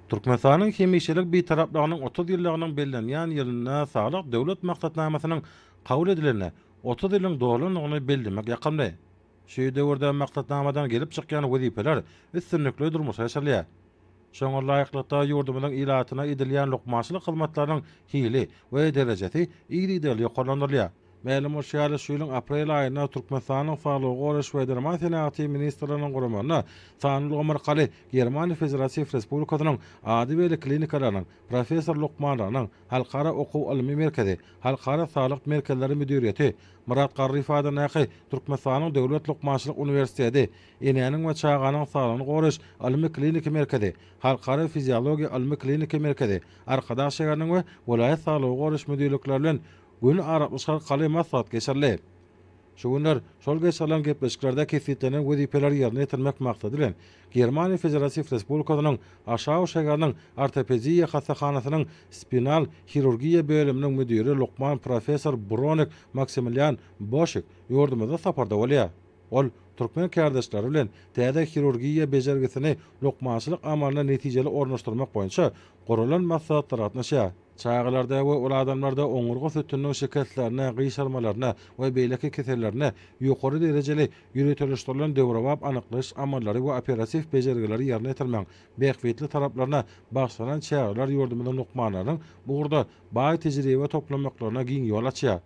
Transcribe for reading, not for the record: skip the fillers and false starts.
Türkmenistanyň hemişelik bir taraplygynyň 30 ýyllygynyň bellenýän ýylyna saglyk döwlet maksatnamasynyň kabul edilenine 30 ýylyň dolanyny bellemek ýakyndy. Şu döwürde maksatnamadan gelip çykýan wezipeler üstünlikli durmuşa ýaşarlýar. Şoňa laýyklykda ýurdumyzyň ilatyna edilýän lukmaçylyk hyzmatlarynyň hili we derejesi ýigri ýokarlandyrylýar. Mälim şäherli şu ýylyň aprel aýynda Türkmenistanyň Saglyk goraş we derman senaty ministriniň guramagyna Sanly Omarkaly Germany Federasiýa Respublikasynyň ady we klinikalarynyň professorluk manlarynyň halkara okuw ilmi merkezi, halkara saglyk merkezleri müdiriýeti, Murat Garryfadan näki Türkmenistanyň Döwlet Lukmaçylyk Uniwersiteti, Enäniň we Çağanyň Saglyk goraş ilmi klinik merkezi, halkara fiziologiýa ilmi klinik merkezi, arkadaş şäheriniň we welaýat saglyk goraş müdirilikleri bilen gün araşyr kaly maslahat geçerli. Şu günler şol geçerlen gepleşiklerde kesitlerden wezipeler ýerine ýetirmek maksady bilen Germany Federasiýa Respublikasynyň aşağı şäheriniň ortopediýa hasahanasynyň spinal hirurgiýa bölüminiň müdiri Lukman professor Bronek Maksimilian Boşik ýurdumyza saparda bolýar. Ol türkmen kardeşleri bilen täze hirurgiýa bejergisini lukmaçylyk amalyna netijeli ornaşdyrmak boýunça gurulan maslahatlar atnaşýar. Çağlarda we ol adamlarda oňurga sütünniň şikayetlerine, gyşalmalarına we beýleki kesellerine ýokary derejeli ýürütilişdirilen döwrewap anyklaş amallary we operasiw bejergileri ýerine ýetirmek beýikbetli taraplarına başlanan çağlar ýurdumynyň lukmanlarynyň burada baý tejribe toplamaklaryna giň ýol açýar.